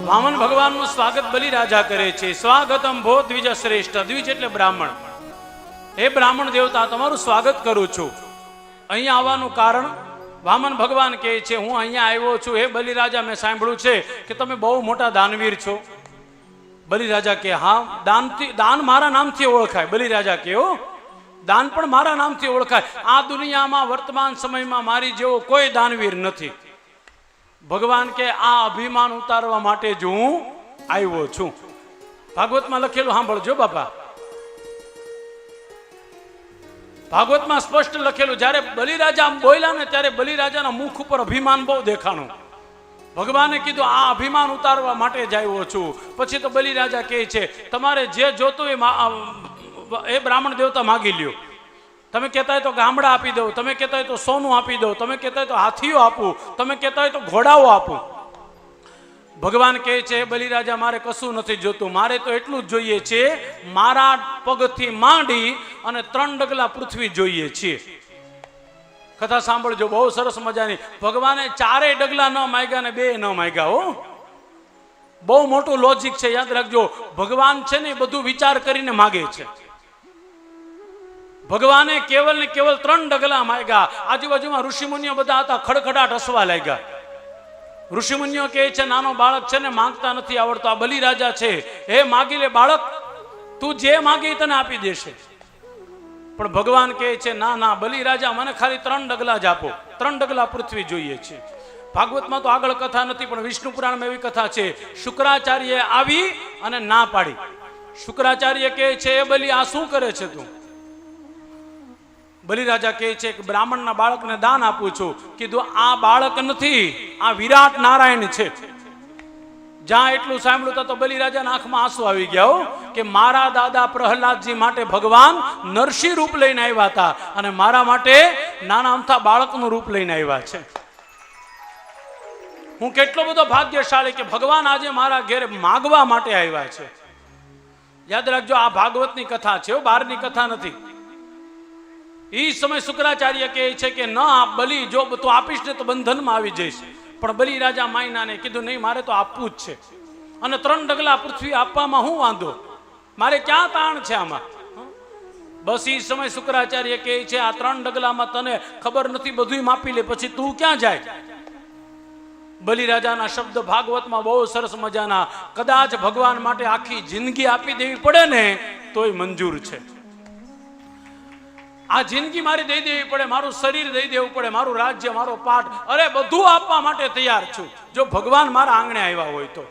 વામન ભગવાનનું સ્વાગત બલિરાજા કરે છે. સ્વાગતમ ભો દ્વિજ શ્રેષ્ઠ. દ્વિજ એટલે બ્રાહ્મણ. હે બ્રાહ્મણ દેવતા, તમારું સ્વાગત કરું છું. અહીંયા આવવાનું કારણ વામન ભગવાન કહે છે, હું અહીંયા આવ્યો છું હે બલિરાજા, મેં સાંભળ્યું છે કે તમે બહુ મોટા દાનવીર છો. બલિરાજા કે હા, દાન મારા નામથી ઓળખાય. બલિરાજા કે હો, દાન પણ મારા નામથી ઓળખાય. આ દુનિયામાં વર્તમાન સમયમાં મારી જેવો કોઈ દાનવીર નથી. ભગવાન કે આ અભિમાન ઉતારવા માટે જ હું આવ્યો છું. ભાગવતમાં લખેલું સાંભળજો બાપા. ભાગવતમાં સ્પષ્ટ લખેલું, જ્યારે બલિરાજા બોલ્યા ને ત્યારે બલિરાજાના મુખ ઉપર અભિમાન બહુ દેખાણું. ભગવાને કીધું આ અભિમાન ઉતારવા માટે જ આવ્યો છું. પછી તો બલિરાજા કહે છે, તમારે જે જોતું એ બ્રાહ્મણ દેવતા માગી લ્યો. તમે કહેતા હોય તો ગામડા આપી દો, તમે કહેતા હોય તો સોનું આપી દો, તમે કહેતા હોય તો હાથીઓ આપું, તમે કહેતા હોય તો ઘોડાઓ આપું. ભગવાન કહે છે, બલિરાજા મારે કશું નથી જોતું, મારે તો એટલું જ જોઈએ છે, મારા પગથી માંડી અને 3 ડગલા પૃથ્વી જોઈએ છે. કથા સાંભળજો, બહુ સરસ મજાની. ભગવાને 4 ડગલા ન માંગ્યા ને 2 ન માંગ્યા. હો, બહુ મોટું લોજિક છે, યાદ રાખજો. ભગવાન છે ને બધું વિચાર કરીને માગે છે. ભગવાને કેવલ ને કેવલ 3 ડગલા માંગ્યા. આજુબાજુમાં ઋષિમુનિઓ બધા હતા, ખડખડાટ હસવા લાગ્યા. ઋષિમુનિઓ કહે છે, નાનો બાળક છે ને માંગતા નથી આવડતો. આ બલિરાજા છે, હે માગી લે બાળક, તું જે માગી તને આપી દેશે. પણ ભગવાન કહે છે, ના ના બલિરાજા, મને ખાલી 3 ડગલા જ આપો. 3 ડગલા પૃથ્વી જોઈએ છે. ભાગવતમાં તો આગળ કથા નથી, પણ વિષ્ણુ પુરાણમાં એવી કથા છે. શુક્રાચાર્ય આવી અને ના પાડી. શુક્રાચાર્ય કહે છે, એ બલિ આ શું કરે છે તું? બલિરાજા કહે છે કે બ્રાહ્મણના બાળકને દાન આપું છું. કીધું આ બાળક નથી, આ વિરાટ નારાયણ છે. જ્યાં એટલું સાંભળ્યું તો બલિરાજાના આંખમાં આંસુ આવી ગયા કે મારા દાદા પ્રહલાદજી માટે ભગવાન નરસિંહ રૂપ લઈને આવ્યા હતા અને મારા માટે નાના અમથા બાળકનું રૂપ લઈને આવ્યા છે. હું કેટલો બધો ભાગ્યશાળી કે ભગવાન આજે મારા ઘેર માગવા માટે આવ્યા છે. યાદ રાખજો, આ ભાગવતની કથા છે, બહારની કથા નથી. એ સમય શુક્રાચાર્ય કહે છે કે ન આપ બલિ, જો તું આપીશ ને તો બંધનમાં આવી જઈશ. પણ બલિરાજા માયનાને કીધું નહીં, મારે તો આપવું જ છે. અને 3 ડગલા પૃથ્વી આપવામાં હું વાંધો, મારે ક્યાં તાણ છે આમાં? બસ એ સમય શુક્રાચાર્ય કહે છે, આ 3 ડગલામાં તને ખબર નથી, બધું માપી લે, પછી તું ક્યાં જાય? બલિરાજાના શબ્દ ભાગવતમાં બહુ સરસ મજાના. કદાચ ભગવાન માટે આખી જિંદગી આપી દેવી પડે ને તોય મંજૂર છે. આ જિંદગી મારી દઈ દેવી પડે, મારું શરીર દઈ દેવું પડે, મારું રાજ્ય, મારો પાઠ, અરે બધું આપવા માટે તૈયાર છું, જો ભગવાન મારા આંગણે આવ્યા હોય તો.